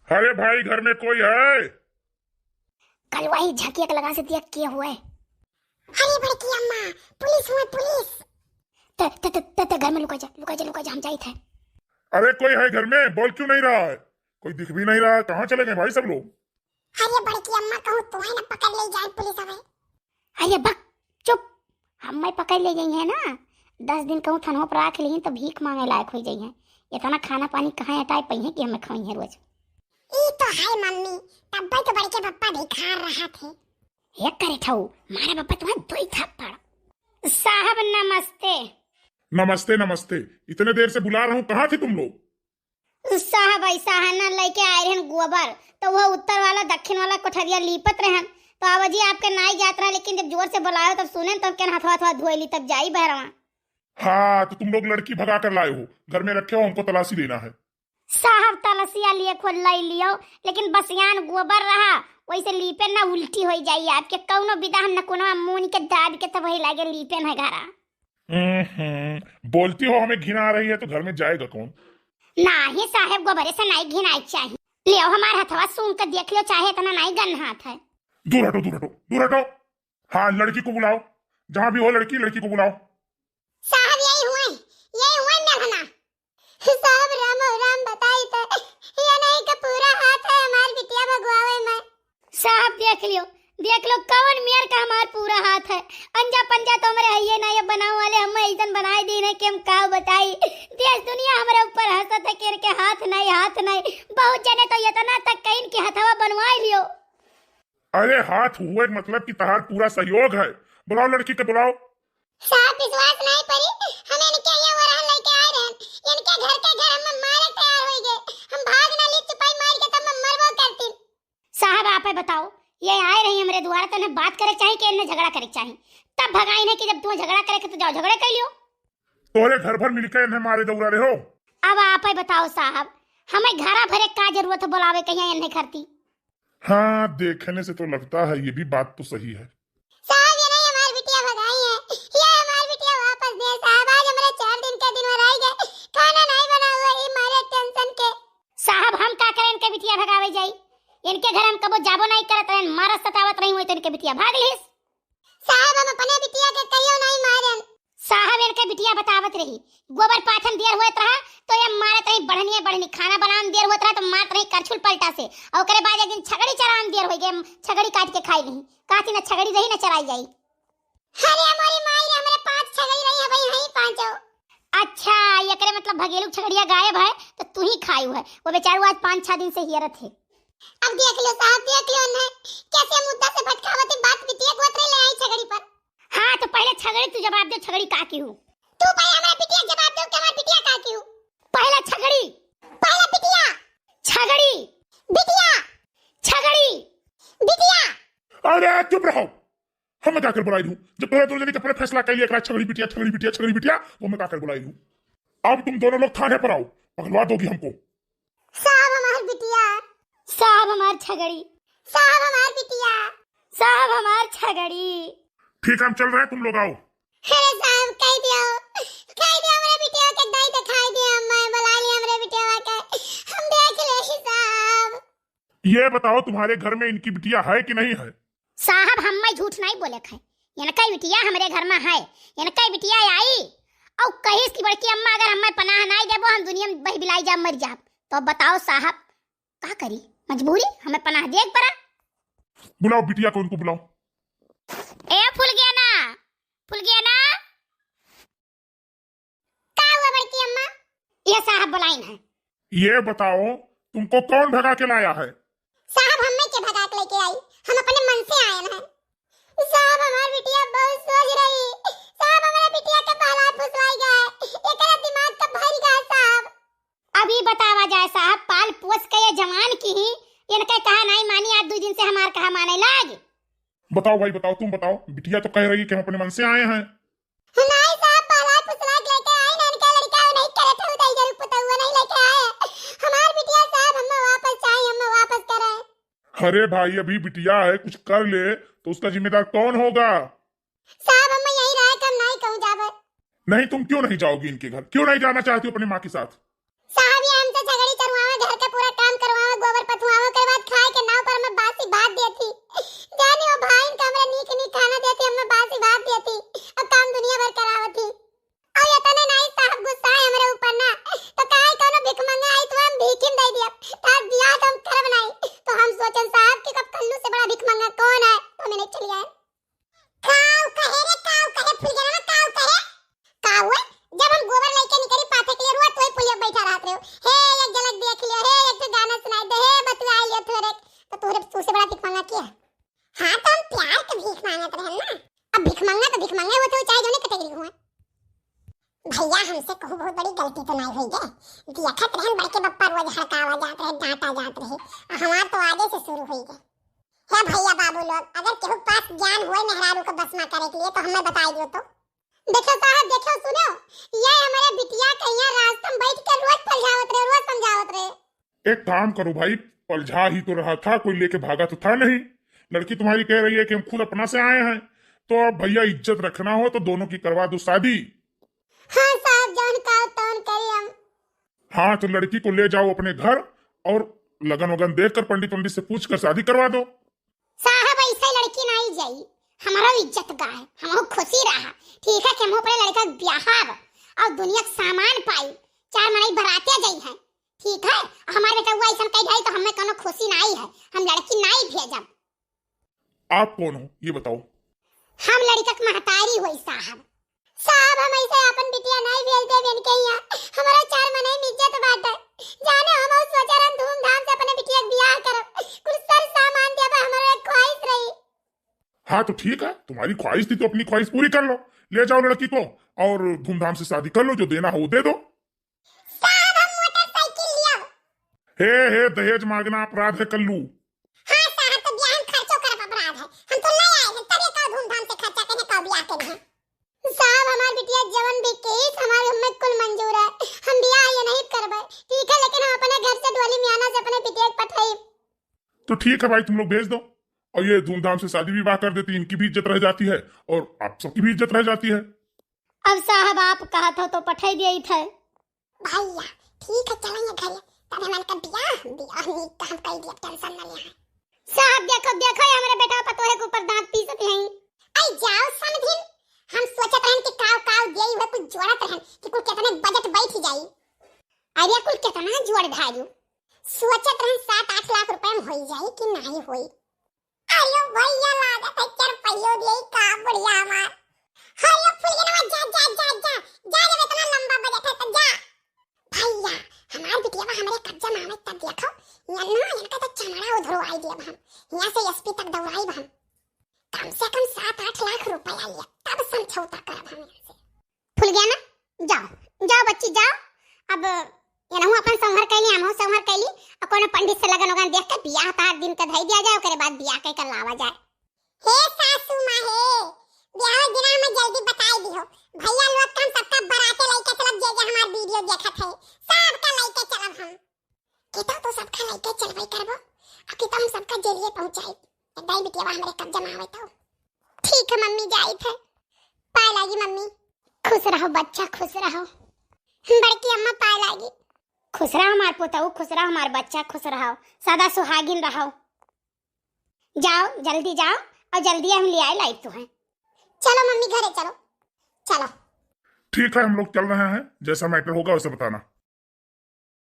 अरे भाई घर में कोई है? कल वही झकिया लगा से दिया किए हुए। अरे बड़की अम्मा, पुलिस हुए पुलिस। त घर में लुका जा हम जाई थे। अरे कोई है घर में? बोल क्यों नहीं रहा है? कोई दिख भी नहीं रहा है। कहाँ चले गए भाई सब लोग? अरे बड़की अम्मा कहूँ तो है ना, पकड़ ले जाए पुलिस हमें। अरे बक चुप, हमें पकड़ ले गई है ना। 10 दिन कहूँ थानों पर रख ली तो भीख मांगे लायक हो गई है। इतना खाना पानी कहाँ हटाए पई है कि हमें खाई है रोज। ई तो है मम्मी, तब भाई तो बड़के पप्पा दिखा रहा थे। एक करे ठाऊ मारा पापा तुम्हें 2 थप्पड़। साहब नमस्ते। नमस्ते नमस्ते। इतने देर से बुला रहा हूँ, कहाँ थे तुम लोग? साहब ऐसा है ना, लेके आए रहन गोबर, तो वह उत्तर वाला दक्षिण वाला कोठरिया लीपत रहन। तो आवाजी आपके नाई जात रहा, लेकिन जब जोर से बुलायो तब सुने तब के हाथ हाथ धोए ली तब जाई बहरवा। हाँ तो तुम लोग लड़की भगा कर लाए हो, घर में रखे हो, हमको तलाशी लेना है। साहब तलसिया लिए खोल लाई लियो, लेकिन बसियान गोबर रहा वैसे लीपे ना उल्टी हो जाई। आपके कौनो विदा हम न कोनो मुंह के दाब के तब वही लागे लीपे न घरा। बोलती हो हमें घिन आ रही है तो घर में जाएगा कौन? नाही साहब, गोबरे से नहीं घिनाई चाहिए। ले हमारा हथवा सूंघ कर देख लो, चाहे इतना नहीं गन हाथ है। दूर हटो दूर हटो दूर हटो। हाँ लड़की को बुलाओ, जहाँ भी हो लड़की को बुलाओ। साहब यही हुए मेघना। साहब राम बताई तो ये नहीं का पूरा हाथ है हमार बिटिया भगवावे में। साहब देख लो कौन मेयर का हमार पूरा हाथ है। अंजा पंजा तो हमारे हइये ना ये बनाओ वाले हम ऐसन बनाई दी नहीं कि हम का बताई। देश दुनिया हमारे ऊपर हंसत है कि हाथ नहीं। बहुत जने तो इतना तक कहीं के हथवा बनवाई लियो। अरे हाथ हुए मतलब कि तहार पूरा सहयोग है। बुलाओ लड़की के बुलाओ। साहब विश्वास नहीं पड़ी, हमें इनके यहाँ वरहन लेके आए रहे। इनके घर हम मारे तैयार हो गए। हम भाग ना ली चुपाई मार के तब हम मरबो करती। साहब आप ही बताओ, ये आए रही हमारे द्वारा तो इन्हें बात करे चाहिए कि इन्हें झगड़ा करे चाहिए? तब भगाई नहीं कि जब तुम झगड़ा करे तो जाओ झगड़े कर लियो। तोरे घर भर मिलकर इन्हें मारे दौड़ा रहे हो। अब आप ही बताओ साहब, हमें घरा भरे का जरूरत है बुलावे कहीं इन्हें करती। हाँ देखने से तो लगता है ये भी बात तो सही है। साहब ये नहीं हमारी बिटिया भगाई है, ये हमारी बिटिया वापस दे साहब। आज हमारे 4 दिन के दिन और आई गए, खाना नहीं बना हुआ ये मारे टेंशन के। साहब हम का करें इनके बिटिया भगावे जाई? इनके घर हम कबो जाबो नहीं करत रहन, मारा सतावत रही हुई तो इनके बिटिया भाग लिस। साहब हम अपने बिटिया के कहियो नहीं मारन। साहब इनके बिटिया बतावत रही गोबर पाथन देर होत रहा तो ये मारत रही बढ़नी खाना बनान देर होत रहा तो मारत रही करछुल पलटा से। और ओकरे बाद एक दिन छगड़ी चरान देर हो गए, छगड़ी काट के खाई नहीं। काती न छगड़ी रही न चराई जाई। अरे हमारी माई रे, हमरे 5 छगड़ी रही है भाई, यही 5। अच्छा एकरे मतलब भगेलू छगड़िया गायब है तो तू ही खायू है। वो बेचारू आज 5-6 दिन से हियरत है। अब देख लो साहब, देख लो न कैसे मुद्दा से भटकावती बात बिटिया गोत्र ले आई छगड़ी पर। हां तो पहले छगड़ी तू जवाब दे, छगड़ी का की हूं? तू पहले हमरा बिटिया जवाब दे, हमारी बिटिया का की हूं? पहला छगड़ी, पहला बिटिया, छगड़ी, बिटिया, छगड़ी, बिटिया। अरे चुप रहो, हम क्या कर बुलाई लूं? जब तोरे दोनों ने अपने फैसला कर लिया छगड़ी बिटिया वो मैं क्या कर बुलाई लूं? अब तुम दोनों लोग थाने पर आओ, पकड़वा दोगी हमको। साहब हमारी बिटिया, साहब हमार छगड़ी, साहब हमार बिटिया, साहब हमार छगड़ी। ठीक है हम चल रहे हैं, तुम लोग आओ। अरे साहब कह दियो हमरे बिटिया के दई दिखाई दिया, मैं बुला लिया हमरे बिटिया के, हम देख ले साहब। ये बताओ तुम्हारे घर में इनकी बिटिया है कि नहीं है? साहब हम मैं झूठ नहीं बोले खे, इनका बिटिया हमारे घर में है। इनका बिटिया आई और कहीं की बड़की अम्मा अगर हमें पनाह नहीं देबो हम दुनिया में बह बिलाई जा मर जाब। तो बताओ साहब का करी, मजबूरी हमें पनाह देख पड़ा। बुलाओ बिटिया को, उनको बुलाओ। ए फूल गया ना का हुआ बड़की अम्मा? ये साहब बुलाइन है। ये बताओ तुमको कौन भगा के लाया है? साहब हमें के भगा के लेके आई, हम अपने मन से आए हैं। साहब हमारी बिटिया बहुत सोच रही, साहब हमारे बिटिया के हालात फुसवाई गए, एकरा दिमाग का भर गया साहब। अभी बतावा जाए साहब, पाल पोस के ये जवान की ही इनके कहा नहीं मानी, आज 2 दिन से हमार कहा माने लाग। बताओ भाई बताओ, तुम बताओ। बिटिया तो कह रही है कि हम अपने मन से आए हैं। नहीं साहब पाला फुसला लेके आए ना, इनका लड़का नहीं करे थे उधर जरूर पता हुआ नहीं लेके आए। हमारी बिटिया साहब हम वापस चाहिए, हम वापस करें। अरे भाई अभी बिटिया है, कुछ कर ले तो उसका जिम्मेदार कौन होगा? साहब हम यही रहे कम नहीं कहूं जाबर। नहीं तुम क्यों नहीं जाओगी इनके घर? क्यों नहीं जाना चाहती हो अपनी माँ के साथ? साहब ये हमसे झगड़ी करवावे, घर का पूरा काम करवावे, गोबर पथवा डांटा जात रहे, हमार तो आगे से शुरू हुई गए। हे भैया बाबू लोग, अगर केहू पास ज्ञान होए मेहरारू को बस में करे के लिए तो हमें बताई दियो। तो देखो साहब, देखो सुनो, ये हमारे बिटिया कहिया रास्ते में बैठ कर रोज पलझावत रहे, रोज समझावत रहे। एक काम करो भाई, पलझा ही तो रहा था, कोई लेके भागा तो था नहीं। लड़की तुम्हारी कह रही है कि हम खुद अपना से आए हैं, तो अब भैया इज्जत रखना हो तो दोनों की करवा दो शादी। हाँ साहब, जौन कहो तौन करी हम। हाँ तो लड़की को ले जाओ अपने घर और लगन वगन देख कर पंडित से पूछ कर शादी करवा दो। साहब ऐसे लड़की नहीं जाई, हमारा इज्जत गा है, हम खुशी रहा। ठीक है कि हम अपने लड़का ब्याह और दुनिया का सामान पाई, 4 महीने भराते जाई है। ठीक है, हमारे बेटा हुआ ऐसा कह जाए तो हमें कोनो खुशी नहीं है, हम लड़की नहीं भेजब। आप कौन हो ये बताओ? हम लड़का के महतारी होई साहब। साहब हम ऐसे अपन बिटिया नहीं भेज दे बेन के यहाँ, हमारा 4 महीने में इज्जत बाटे। जाने हम और सोचा रन धूमधाम से अपने बिटिया का ब्याह करब, कुछ सर सामान देब, हमारा एक ख्वाहिश रही। हाँ तो ठीक है, तुम्हारी ख्वाहिश थी तो अपनी ख्वाहिश पूरी कर लो, ले जाओ लड़की को और धूमधाम से शादी कर लो, जो देना हो वो दे दो। साहब हम मोटरसाइकिल लिया। हे दहेज मांगना अपराध है कल्लू। हाँ साहब, तो ब्याह में खर्चो करब अपराध है, हम तो नहीं आए हैं तभी का धूमधाम से खर्चा करने का ब्याह करना। साहब हमारी बिटिया जवन भी केस हमारे हमें कुल मंजूर है, हम ब्याह ये नहीं करबे। ठीक है, लेकिन हम अपने घर से डोली मियाना से अपने बिटिया को पठाई। तो ठीक है भाई, तुम लोग भेज दो और ये धूमधाम से शादी विवाह कर देती, इनकी भी इज्जत रह जाती है और आप सबकी भी इज्जत रह जाती है। अब साहब आप कहा था तो पठाई दिया ही था। भैया ठीक है, चलेंगे घर, तब हमारे का ब्याह नहीं काम कर दिया, टेंशन न ले। साहब देखो देखो, हमारे बेटा पतोहे के ऊपर दांत पीसत हैं। आई जाओ समझिन, हम सोचत रहन कि काव काव देई हुए कुछ जोड़त रहन कि कुल कितने बजट बैठ जाई। अरे कुल कितना जोड़ धारियो, सोचत रहन 7-8 लाख रुपए में होई जाई कि नहीं होई। अरे भैया लागत है 4 पहियो देई का बढ़िया हमार। हेलो फुलिया जा जा जा जा जा, जब इतना लंबा बजट है तो जा। भैया हमार बिटिया हमारे कब्जा में आवे तब देखो, इनका तो चमड़ा उधरवाई दिया हम, यहाँ से एसपी तक दौड़ाई हम। कम से कम 7-8 लाख रुपया लिया तब समझौता करब हम यहाँ से। फुल गया ना, जाओ जाओ बच्ची जाओ। अब एनहु अपन संहर कैली, हमहु संहर कैली, और कोनो पंडित से लगन वगन देख के बियाह तार दिन का धई दिया जाए, ओकरे बाद बियाह के कर लावा जाए। हे सासू माँ हे, बियाह दिन में जल्दी बताई दिहो। भैया लोग कम सबका बराते लेके चलब, जे जे हमार वीडियो देखत है सबका लेके चलब हम। किता तो सबका लेके चलबई करबो, अब किता हम सबका जेलिए पहुंचाई, दाई बिटिया हमारे कब्जा में आवे तो। ठीक है मम्मी, जाई थे पाए लागी मम्मी। खुश रहो बच्चा, खुश रहो। बड़की अम्मा पाए लागी। खुश रहो हमार पोताऊ, खुश रहो हमार बच्चा, खुश रहो, सदा सुहागिन रहो। जाओ जल्दी जाओ और जल्दी हम ले आए लाइट तो है। चलो मम्मी घरे चलो चलो। ठीक है, हम लोग चल रहे हैं, जैसा मैटर होगा वैसे बताना।